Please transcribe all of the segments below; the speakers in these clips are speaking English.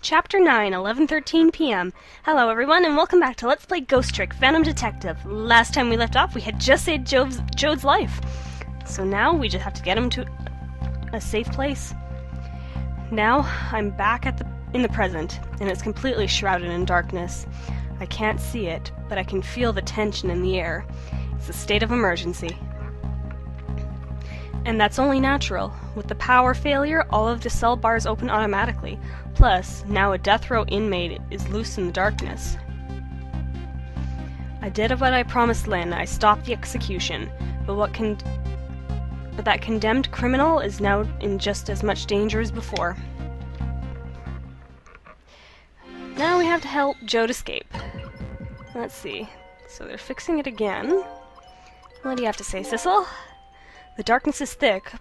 Chapter 9, 11:13 p.m. Hello everyone, and welcome back to Let's Play Ghost Trick Phantom Detective. Last time we left off, we had just saved Jode's life. So now we just have to get him to a safe place. Now I'm back in the present, and it's completely shrouded in darkness. I can't see it, but I can feel the tension in the air. It's a state of emergency. And that's only natural. With the power failure, all of the cell bars open automatically. Plus, now a death row inmate is loose in the darkness. I did what I promised Lynn. I stopped the execution. But that condemned criminal is now in just as much danger as before. Now we have to help Jode escape. Let's see. So they're fixing it again. What do you have to say, Sissel? The darkness is thick,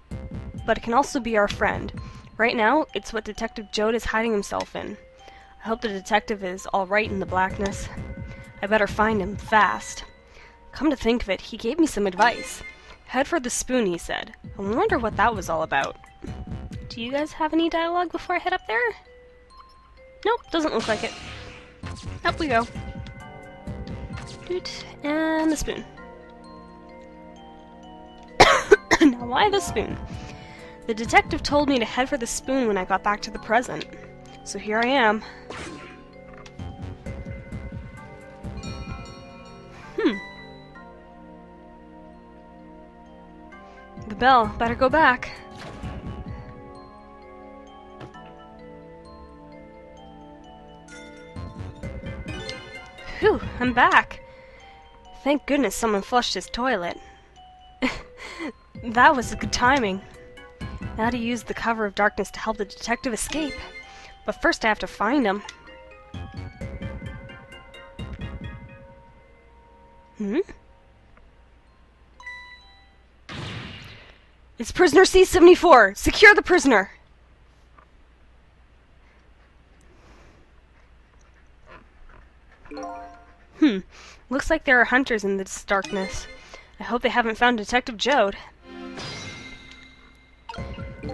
but it can also be our friend. Right now, it's what Detective Jode is hiding himself in. I hope the detective is alright in the blackness. I better find him, fast. Come to think of it, he gave me some advice. Head for the spoon, he said. I wonder what that was all about. Do you guys have any dialogue before I head up there? Nope, doesn't look like it. Up we go. Doot, and the spoon. Now why the spoon? The detective told me to head for the spoon when I got back to the present. So here I am. The bell. Better go back. Phew, I'm back. Thank goodness someone flushed his toilet. That was good timing. Now to use the cover of darkness to help the detective escape. But first I have to find him. It's prisoner C-74! Secure the prisoner! Looks like there are hunters in this darkness. I hope they haven't found Detective Jode.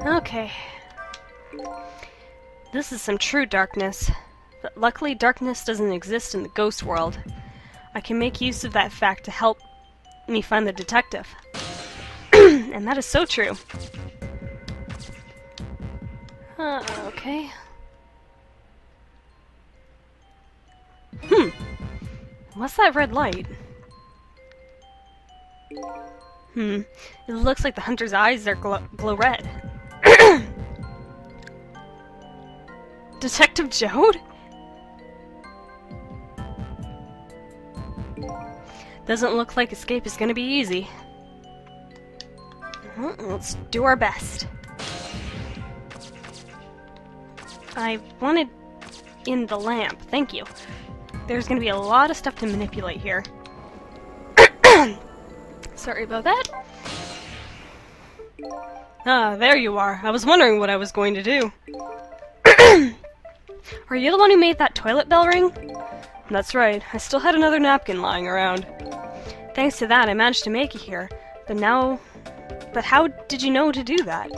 Okay. This is some true darkness. But luckily, darkness doesn't exist in the ghost world. I can make use of that fact to help me find the detective. And that is so true. Okay. What's that red light? It looks like the hunter's eyes are glow red. Detective Jode? Doesn't look like escape is gonna be easy. Well, let's do our best. I wanted in the lamp, thank you. There's gonna be a lot of stuff to manipulate here. Sorry about that. Ah, there you are. I was wondering what I was going to do. Are you the one who made that toilet bell ring? That's right. I still had another napkin lying around. Thanks to that, I managed to make it here. But how did you know to do that?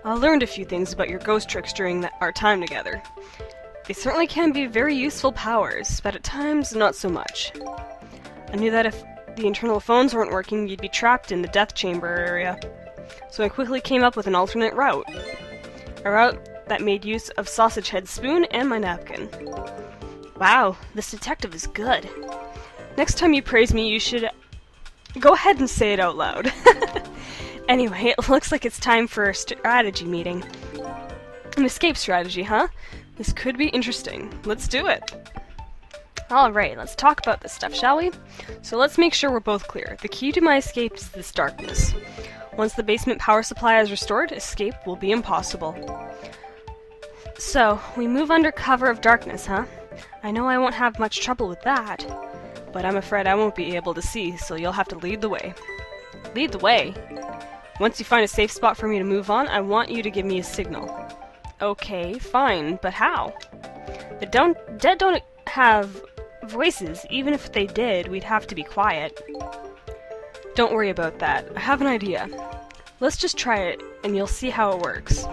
I learned a few things about your ghost tricks during our time together. They certainly can be very useful powers, but at times, not so much. I knew that if the internal phones weren't working, you'd be trapped in the death chamber area. So I quickly came up with an alternate route. A route that made use of Sausage Head's spoon and my napkin. Wow, this detective is good. Next time you praise me, you should go ahead and say it out loud. Anyway, it looks like it's time for a strategy meeting. An escape strategy, huh? This could be interesting. Let's do it. Alright, let's talk about this stuff, shall we? So let's make sure we're both clear. The key to my escape is this darkness. Once the basement power supply is restored, escape will be impossible. So, we move under cover of darkness, huh? I know I won't have much trouble with that, but I'm afraid I won't be able to see, so you'll have to lead the way. Lead the way? Once you find a safe spot for me to move on, I want you to give me a signal. Okay, fine, but how? The dead don't have voices. Even if they did, we'd have to be quiet. Don't worry about that. I have an idea. Let's just try it, and you'll see how it works.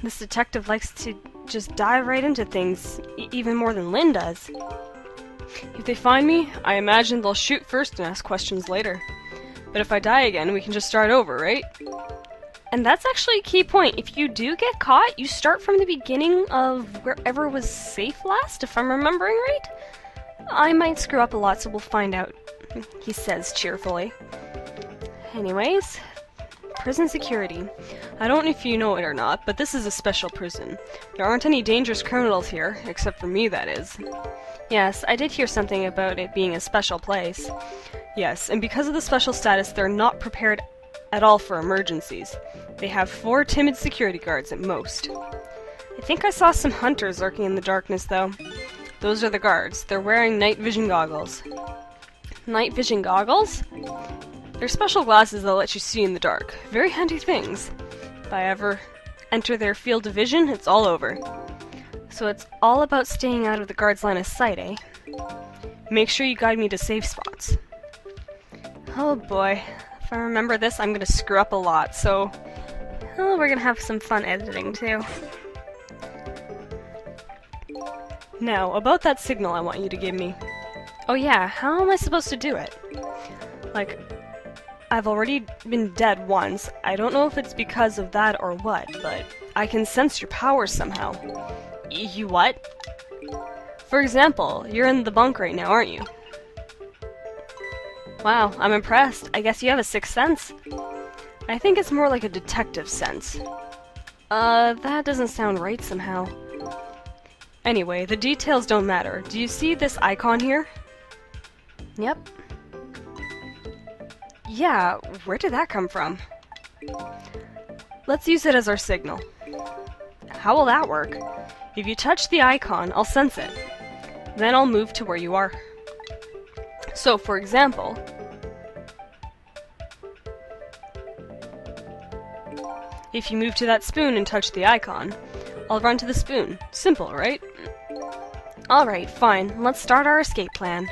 This detective likes to just dive right into things, even more than Lynn does. If they find me, I imagine they'll shoot first and ask questions later. But if I die again, we can just start over, right? And that's actually a key point. If you do get caught, you start from the beginning of wherever was safe last, if I'm remembering right? I might screw up a lot, so we'll find out, he says cheerfully. Anyways, prison security. I don't know if you know it or not, but this is a special prison. There aren't any dangerous criminals here, except for me, that is. Yes, I did hear something about it being a special place. Yes, and because of the special status, they're not prepared at all for emergencies. They have 4 timid security guards at most. I think I saw some hunters lurking in the darkness, though. Those are the guards. They're wearing night vision goggles. Night vision goggles? They're special glasses that let you see in the dark. Very handy things. If I ever enter their field of vision, it's all over. So it's all about staying out of the guard's line of sight, eh? Make sure you guide me to safe spots. Oh boy. If I remember this, I'm gonna screw up a lot, so... Oh, we're gonna have some fun editing, too. Now, about that signal I want you to give me. Oh yeah, how am I supposed to do it? Like, I've already been dead once. I don't know if it's because of that or what, but I can sense your powers somehow. You what? For example, you're in the bunk right now, aren't you? Wow, I'm impressed. I guess you have a sixth sense. I think it's more like a detective sense. That doesn't sound right somehow. Anyway, the details don't matter. Do you see this icon here? Yep. Yeah, where did that come from? Let's use it as our signal. How will that work? If you touch the icon, I'll sense it. Then I'll move to where you are. So, for example, if you move to that spoon and touch the icon, I'll run to the spoon. Simple, right? Alright, fine. Let's start our escape plan.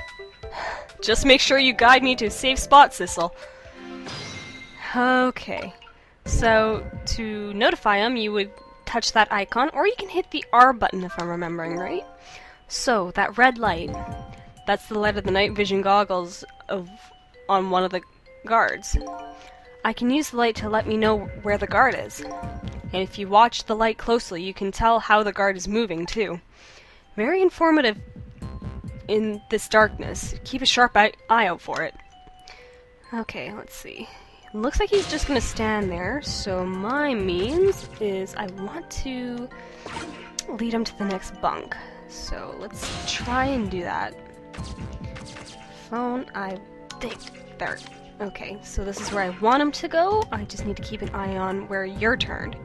Just make sure you guide me to a safe spot, Sissel. Okay. So, to notify him, you would touch that icon, or you can hit the R button if I'm remembering right. So, that red light, that's the light of the night vision goggles on one of the guards. I can use the light to let me know where the guard is. And if you watch the light closely, you can tell how the guard is moving, too. Very informative in this darkness. Keep a sharp eye out for it. Okay, let's see. It looks like he's just gonna stand there, so my means is I want to lead him to the next bunk. So let's try and do that. Phone, I think. There. Okay, so this is where I want him to go. I just need to keep an eye on where you're turned.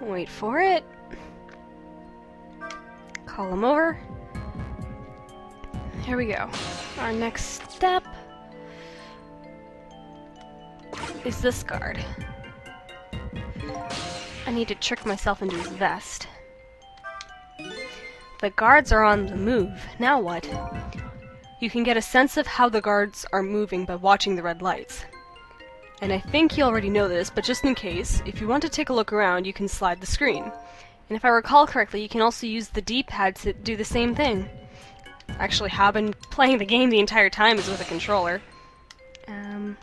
Wait for it. Call him over. Here we go. Our next step is this guard. I need to trick myself into his vest. The guards are on the move. Now what? You can get a sense of how the guards are moving by watching the red lights. And I think you already know this, but just in case, if you want to take a look around, you can slide the screen. And if I recall correctly, you can also use the D-pad to do the same thing. Actually, how I've been playing the game the entire time is with a controller. I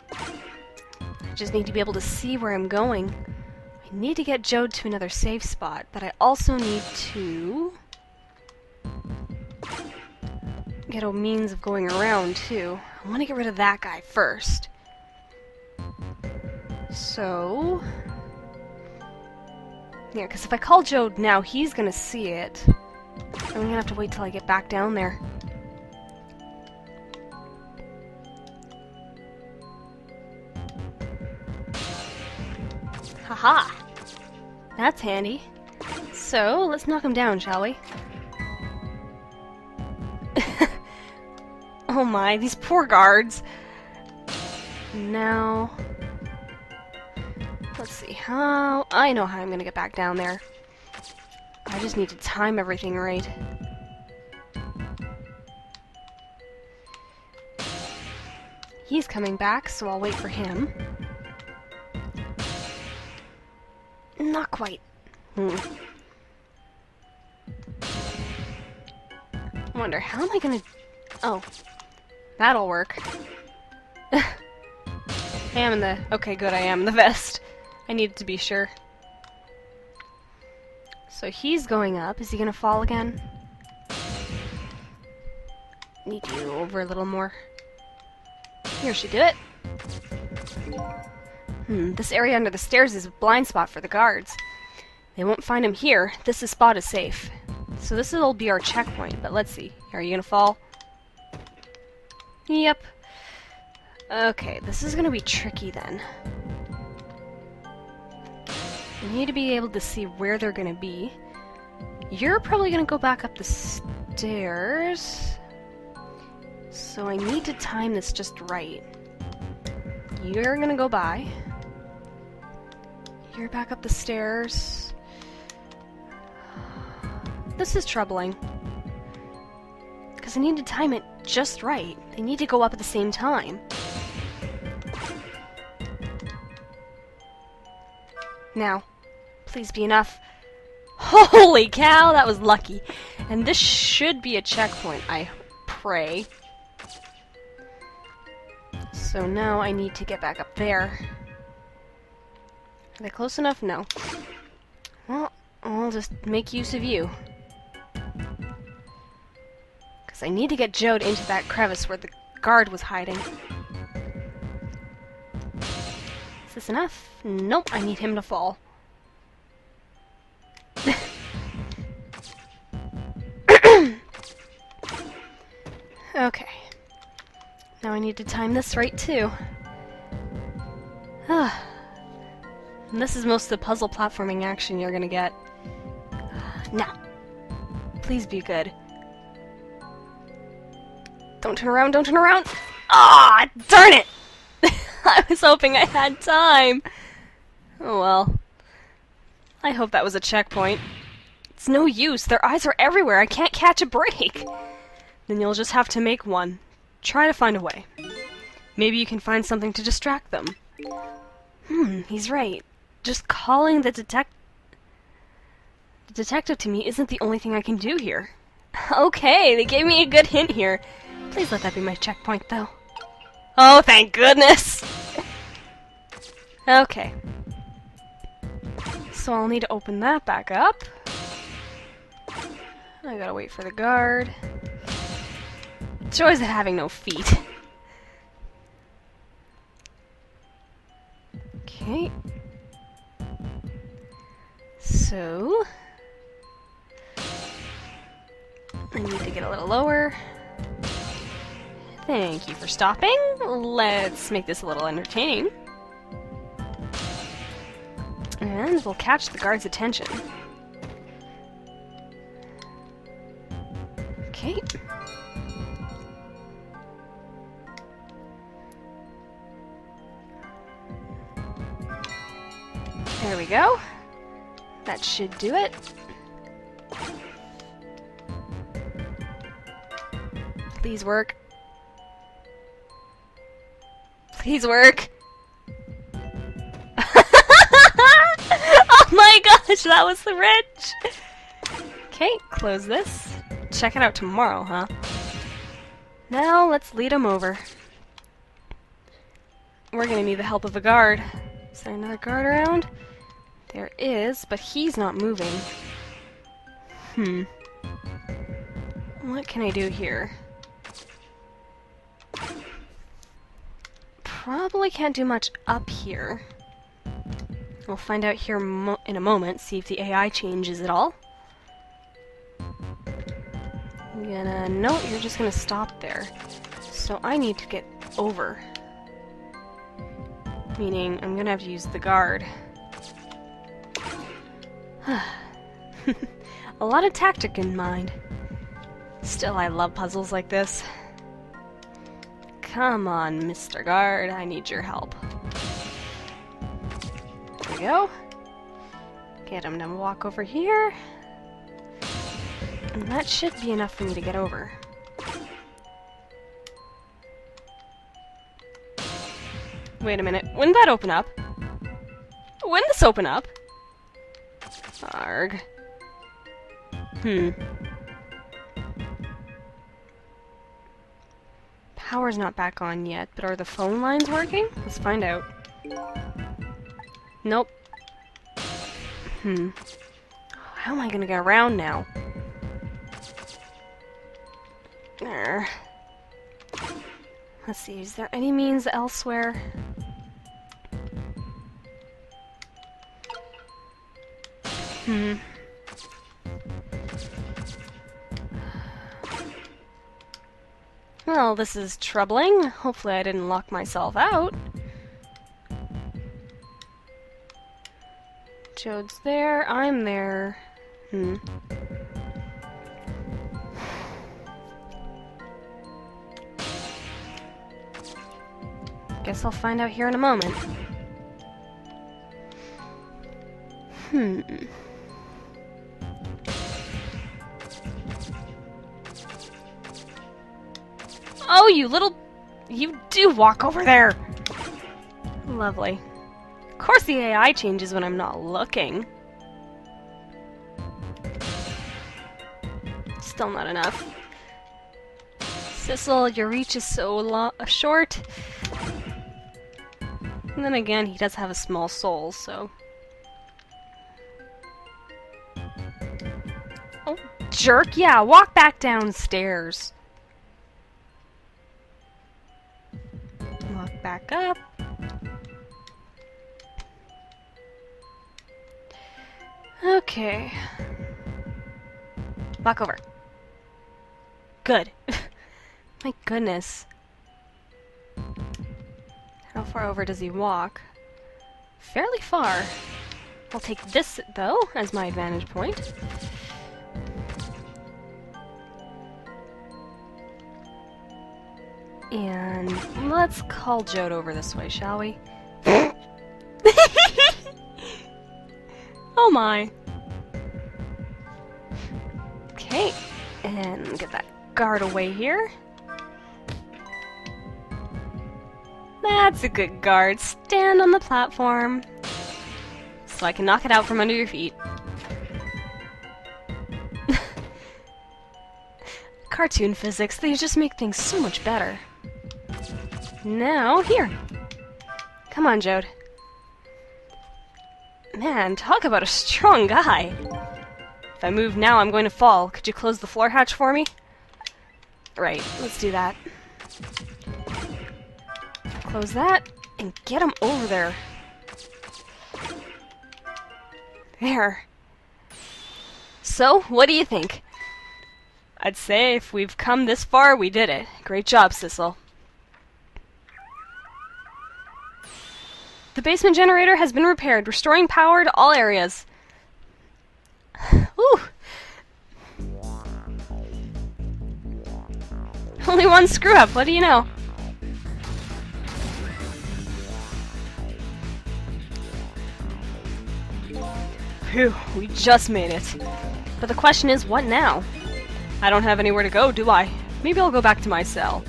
just need to be able to see where I'm going. I need to get Jode to another safe spot, but I also need to get a means of going around, too. I want to get rid of that guy first. So... yeah, because if I call Jode now, he's gonna see it. I'm gonna have to wait till I get back down there. Haha! That's handy. So, let's knock him down, shall we? Oh my, these poor guards! Now... let's see how... I know how I'm gonna get back down there. I just need to time everything right. He's coming back, so I'll wait for him. Not quite. wonder, how am I gonna... Oh. That'll work. I am in the... Okay, good, I am in the vest. I needed to be sure. So he's going up. Is he gonna fall again? Need you over a little more. Here, should do it. This area under the stairs is a blind spot for the guards. They won't find him here. This spot is safe. So this will be our checkpoint, but let's see. Are you gonna fall? Yep. Okay, this is gonna be tricky then. I need to be able to see where they're gonna be. You're probably gonna go back up the stairs. So I need to time this just right. You're gonna go by. You're back up the stairs. This is troubling. Because I need to time it just right. They need to go up at the same time. Now, please be enough. Holy cow, that was lucky. And this should be a checkpoint, I pray. So now I need to get back up there. Are they close enough? No. Well, I'll just make use of you. Because I need to get Jode into that crevice where the guard was hiding. Is this enough? Nope, I need him to fall. Okay. Now I need to time this right too. And this is most of the puzzle platforming action you're gonna get. Now, please be good. Don't turn around, don't turn around! Ah, darn it! I was hoping I had time. Oh well. I hope that was a checkpoint. It's no use, their eyes are everywhere, I can't catch a break. Then you'll just have to make one. Try to find a way. Maybe you can find something to distract them. He's right. Just calling the detective to me isn't the only thing I can do here. Okay, they gave me a good hint here. Please let that be my checkpoint, though. Oh, thank goodness! Okay. So I'll need to open that back up. I gotta wait for the guard. Joys at having no feet. Okay. So... I need to get a little lower. Thank you for stopping. Let's make this a little entertaining. And we'll catch the guard's attention. Okay. There we go. That should do it. Please work. Please work. Oh my gosh, that was the wrench! Okay, close this. Check it out tomorrow, huh? Now, let's lead him over. We're gonna need the help of a guard. Is there another guard around? There is, but he's not moving. What can I do here? Probably can't do much up here. We'll find out here in a moment, see if the AI changes at all. No, you're just gonna stop there. So I need to get over. Meaning, I'm gonna have to use the guard. A lot of tactic in mind. Still, I love puzzles like this. Come on, Mr. Guard, I need your help. There we go. Get him to walk over here. And that should be enough for me to get over. Wait a minute, wouldn't that open up? Wouldn't this open up? Arg. power's not back on yet, but are the phone lines working? Let's find out. Nope. How am I gonna get around now? There. Let's see, is there any means elsewhere? Well, this is troubling. Hopefully I didn't lock myself out. Jode's there, I'm there. Guess I'll find out here in a moment. Oh, you little... You do walk over there! Lovely. Of course the AI changes when I'm not looking. Still not enough. Sissel, your reach is so short. And then again, he does have a small soul, so... Oh, jerk! Yeah, walk back downstairs. Walk back up. Okay. Walk over. Good. My goodness. How far over does he walk? Fairly far. I'll take this, though, as my vantage point. And let's call Jode over this way, shall we? Oh my. Okay, and get that guard away here. That's a good guard. Stand on the platform so I can knock it out from under your feet. Cartoon physics, they just make things so much better. Now, here. Come on, Jode. Man, talk about a strong guy. If I move now, I'm going to fall. Could you close the floor hatch for me? Right, let's do that. Close that, and get him over there. There. So, what do you think? I'd say if we've come this far, we did it. Great job, Sissel. The basement generator has been repaired, restoring power to all areas. Ooh. Only one screw-up, what do you know? Phew, we just made it. But the question is, what now? I don't have anywhere to go, do I? Maybe I'll go back to my cell.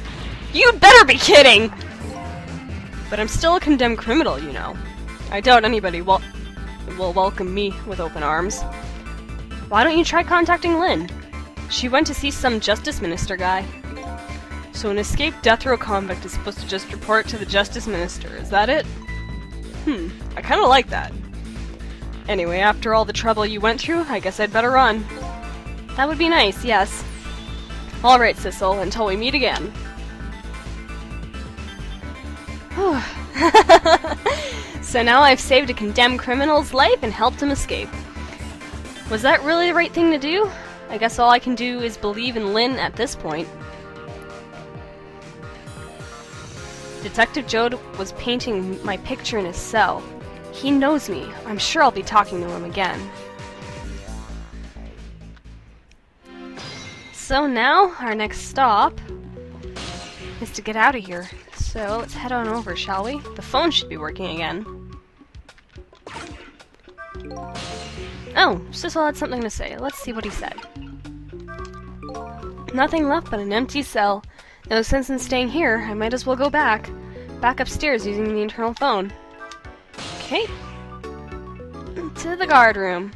You'd better be kidding! But I'm still a condemned criminal, you know. I doubt anybody will welcome me with open arms. Why don't you try contacting Lynn? She went to see some justice minister guy. So an escaped death row convict is supposed to just report to the justice minister, is that it? I kinda like that. Anyway, after all the trouble you went through, I guess I'd better run. That would be nice, yes. Alright, Sissel, until we meet again. So now I've saved a condemned criminal's life and helped him escape. Was that really the right thing to do? I guess all I can do is believe in Lynn at this point. Detective Jode was painting my picture in his cell. He knows me. I'm sure I'll be talking to him again. So now, our next stop is to get out of here. So let's head on over, shall we? The phone should be working again. Oh, Sissel had something to say. Let's see what he said. Nothing left but an empty cell. No sense in staying here. I might as well go back. Back upstairs using the internal phone. Okay. To the guard room.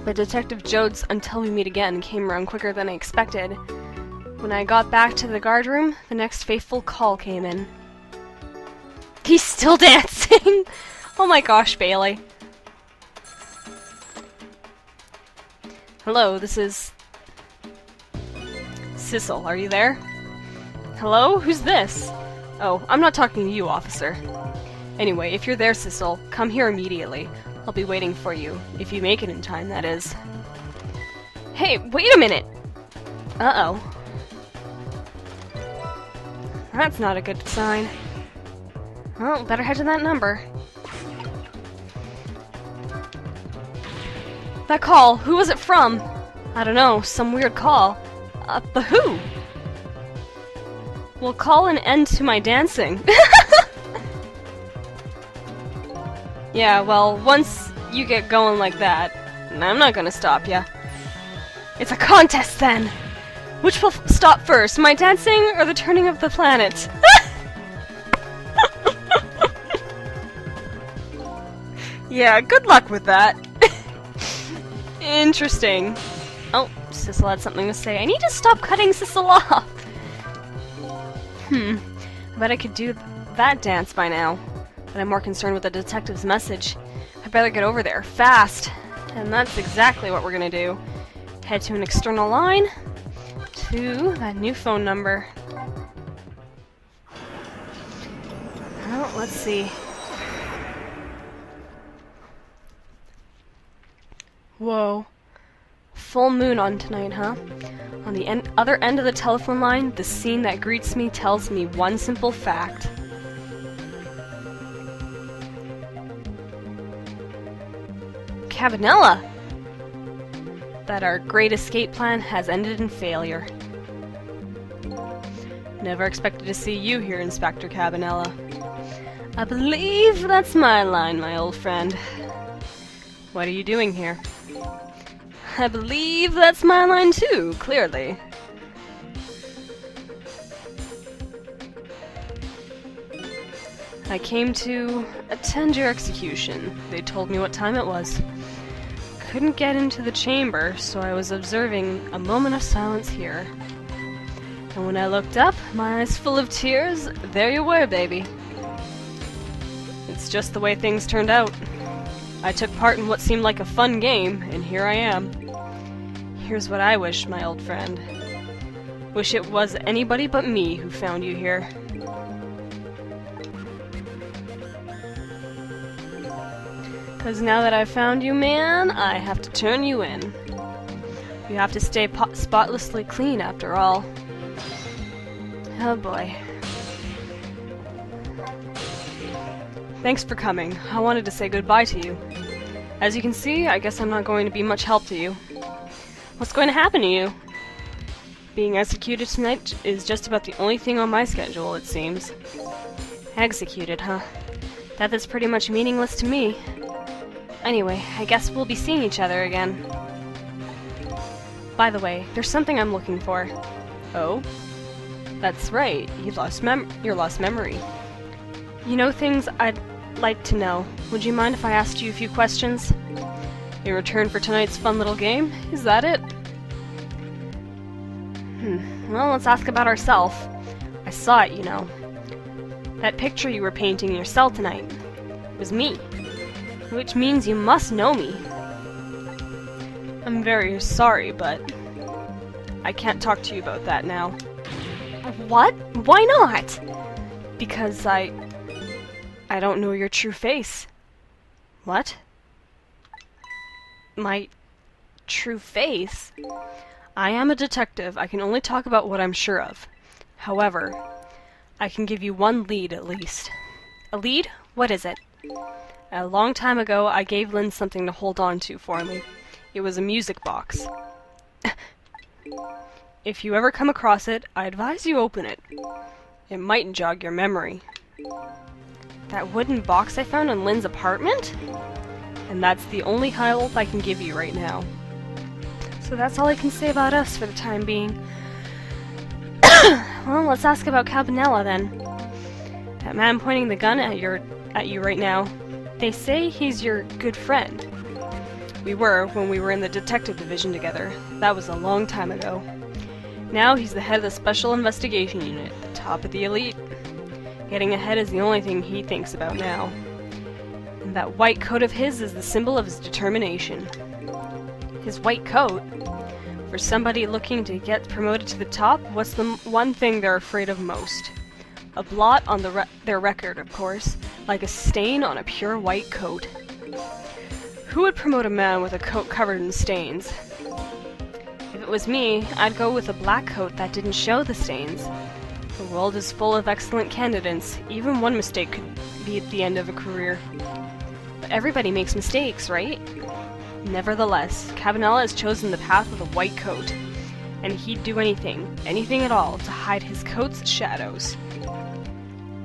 But Detective Jode's "until we meet again" came around quicker than I expected. When I got back to the guard room, the next fateful call came in. He's still dancing! Oh my gosh, Bailey. Hello, this is... Sissel, are you there? Hello? Who's this? Oh, I'm not talking to you, officer. Anyway, if you're there, Sissel, come here immediately. I'll be waiting for you. If you make it in time, that is. Hey, wait a minute! Uh-oh. That's not a good sign. Well, better head to that number. That call, who was it from? I don't know, some weird call. But who? We'll call an end to my dancing. Yeah, well, once you get going like that, I'm not gonna stop ya. It's a contest then! Which will stop first, my dancing or the turning of the planet? Yeah, good luck with that. Interesting. Oh, Sissel had something to say. I need to stop cutting Sissel off! I bet I could do that dance by now. But I'm more concerned with the detective's message. I better get over there, fast! And that's exactly what we're gonna do. Head to an external line, to that new phone number. Well, let's see. Whoa. Full moon on tonight, huh? On the other end of the telephone line, the scene that greets me tells me one simple fact. Cabanela! That our great escape plan has ended in failure. Never expected to see you here, Inspector Cabanela. I believe that's my line, my old friend. What are you doing here? I believe that's my line too, clearly. I came to attend your execution. They told me what time it was. Couldn't get into the chamber, so I was observing a moment of silence here. And when I looked up, my eyes full of tears, there you were, baby. It's just the way things turned out. I took part in what seemed like a fun game, and here I am. Here's what I wish, my old friend. Wish it was anybody but me who found you here. Cause now that I've found you, man, I have to turn you in. You have to stay spotlessly clean, after all. Oh boy. Thanks for coming. I wanted to say goodbye to you. As you can see, I guess I'm not going to be much help to you. What's going to happen to you? Being executed tonight is just about the only thing on my schedule, it seems. Executed, huh? That is pretty much meaningless to me. Anyway, I guess we'll be seeing each other again. By the way, there's something I'm looking for. Oh? That's right, you lost your lost memory. You know things I'd like to know. Would you mind if I asked you a few questions? In return for tonight's fun little game? Is that it? Well, let's ask about ourselves. I saw it, you know. That picture you were painting in your cell tonight. It was me. Which means you must know me. I'm very sorry, but I can't talk to you about that now. What? Why not? Because I don't know your true face. What? My true face? I am a detective. I can only talk about what I'm sure of. However, I can give you one lead at least. A lead? What is it? A long time ago, I gave Lynn something to hold on to for me. It was a music box. If you ever come across it, I advise you open it. It might jog your memory. That wooden box I found in Lynn's apartment? And that's the only help I can give you right now. So that's all I can say about us for the time being. Well, let's ask about Cabanela then. That man pointing the gun at you right now. They say he's your good friend. We were when we were in the detective division together. That was a long time ago. Now he's the head of the Special Investigation Unit, the top of the elite. Getting ahead is the only thing he thinks about now. And that white coat of his is the symbol of his determination. His white coat? For somebody looking to get promoted to the top, what's the one thing they're afraid of most? A blot on their record, of course, like a stain on a pure white coat. Who would promote a man with a coat covered in stains? If it was me, I'd go with a black coat that didn't show the stains. The world is full of excellent candidates. Even one mistake could be at the end of a career. But everybody makes mistakes, right? Nevertheless, Cabanela has chosen the path of the white coat, and he'd do anything at all, to hide his coat's shadows.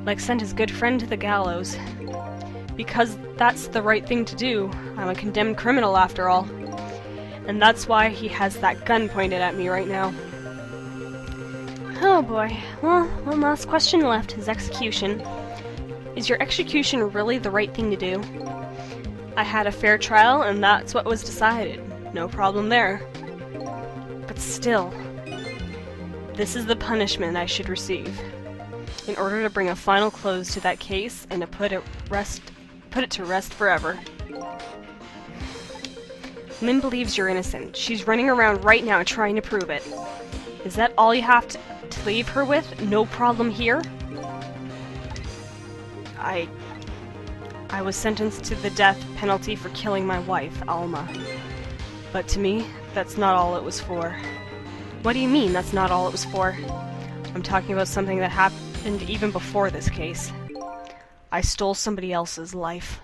Like send his good friend to the gallows. Because that's the right thing to do. I'm a condemned criminal after all. And that's why he has that gun pointed at me right now. Oh boy. Well, one last question left, his execution. Is your execution really the right thing to do? I had a fair trial, and that's what was decided. No problem there. But still, this is the punishment I should receive. In order to bring a final close to that case and to put it to rest forever. Lynn believes you're innocent. She's running around right now trying to prove it. Is that all you have to leave her with? No problem here? I was sentenced to the death penalty for killing my wife, Alma. But to me, that's not all it was for. What do you mean, that's not all it was for? I'm talking about something that happened even before this case. I stole somebody else's life.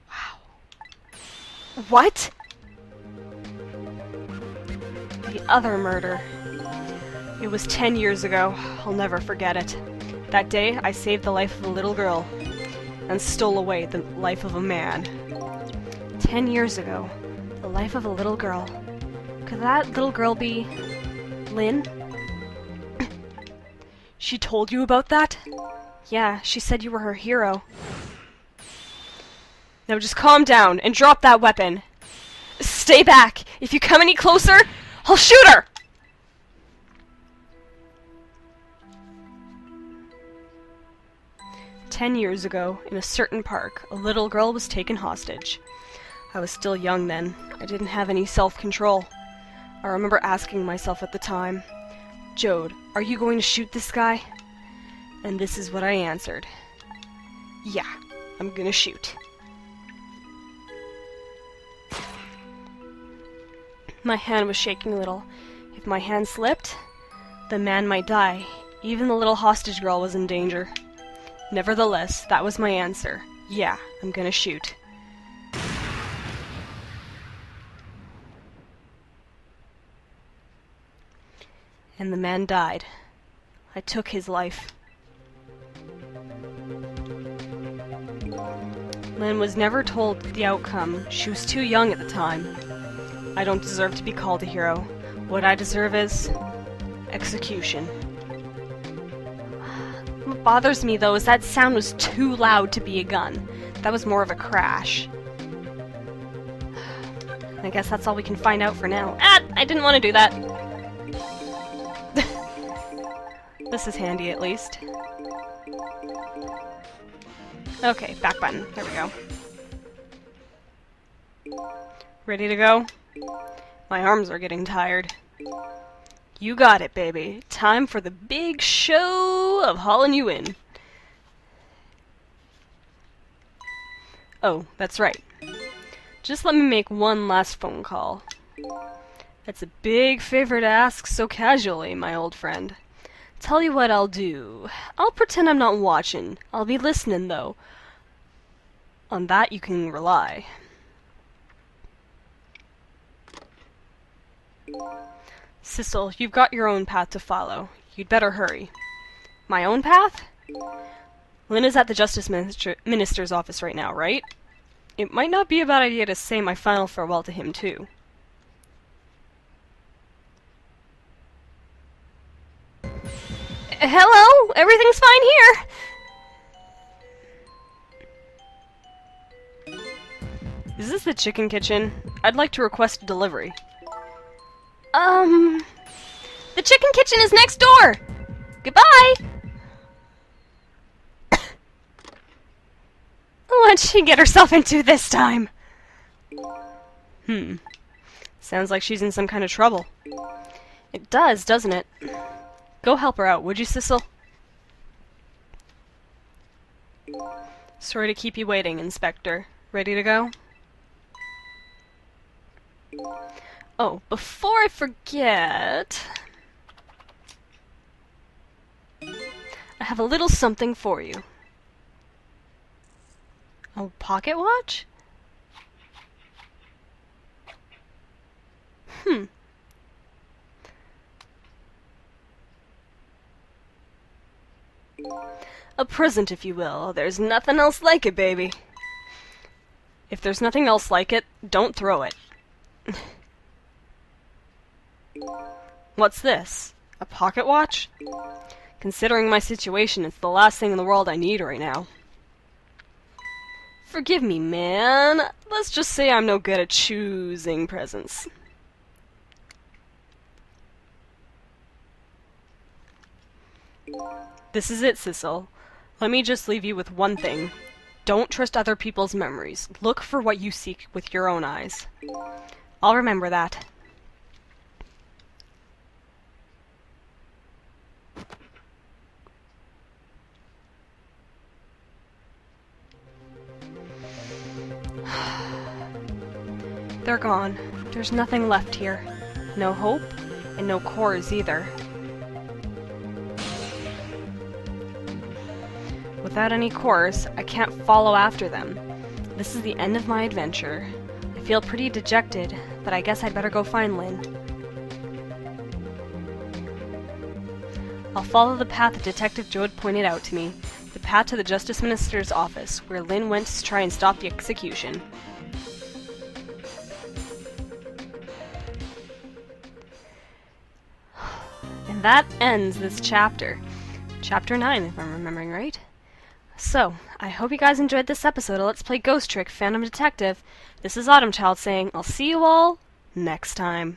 Wow. What? The other murder. It was 10 years ago. I'll never forget it. That day, I saved the life of a little girl, and stole away the life of a man. 10 years ago, the life of a little girl. Could that little girl be... Lynn? She told you about that? Yeah, she said you were her hero. Now just calm down, and drop that weapon. Stay back! If you come any closer, I'll shoot her! 10 years ago, in a certain park, a little girl was taken hostage. I was still young then. I didn't have any self-control. I remember asking myself at the time, Jode, are you going to shoot this guy? And this is what I answered. Yeah, I'm gonna shoot. My hand was shaking a little. If my hand slipped, the man might die. Even the little hostage girl was in danger. Nevertheless, that was my answer. Yeah, I'm gonna shoot. And the man died. I took his life. Lynn was never told the outcome. She was too young at the time. I don't deserve to be called a hero. What I deserve is... execution. What bothers me, though, is that sound was too loud to be a gun. That was more of a crash. I guess that's all we can find out for now. Ah! I didn't want to do that! This is handy, at least. Okay, back button. There we go. Ready to go? My arms are getting tired. You got it, baby. Time for the big show of hauling you in. Oh, that's right. Just let me make one last phone call. That's a big favor to ask so casually, my old friend. Tell you what I'll do. I'll pretend I'm not watching. I'll be listening, though. On that you can rely. Sissel, you've got your own path to follow. You'd better hurry. My own path? Lynn is at the Justice Minister's office right now, right? It might not be a bad idea to say my final farewell to him, too. Hello? Everything's fine here! Is this the chicken kitchen? I'd like to request a delivery. The chicken kitchen is next door! Goodbye! What'd she get herself into this time? Sounds like she's in some kind of trouble. It does, doesn't it? Go help her out, would you, Sissel? Sorry to keep you waiting, Inspector. Ready to go? Oh, before I forget... I have a little something for you. A pocket watch? A present, if you will. There's nothing else like it, baby. If there's nothing else like it, don't throw it. What's this? A pocket watch? Considering my situation, it's the last thing in the world I need right now. Forgive me, man. Let's just say I'm no good at choosing presents. This is it, Sissel. Let me just leave you with one thing. Don't trust other people's memories. Look for what you seek with your own eyes. I'll remember that. They're gone. There's nothing left here. No hope, and no cores either. Without any cores, I can't follow after them. This is the end of my adventure. I feel pretty dejected, but I guess I'd better go find Lynn. I'll follow the path that Detective Joad pointed out to me, the path to the Justice Minister's office, where Lynn went to try and stop the execution. And that ends this chapter. Chapter 9, if I'm remembering right. So, I hope you guys enjoyed this episode of Let's Play Ghost Trick Phantom Detective. This is Autumn Child saying, I'll see you all next time.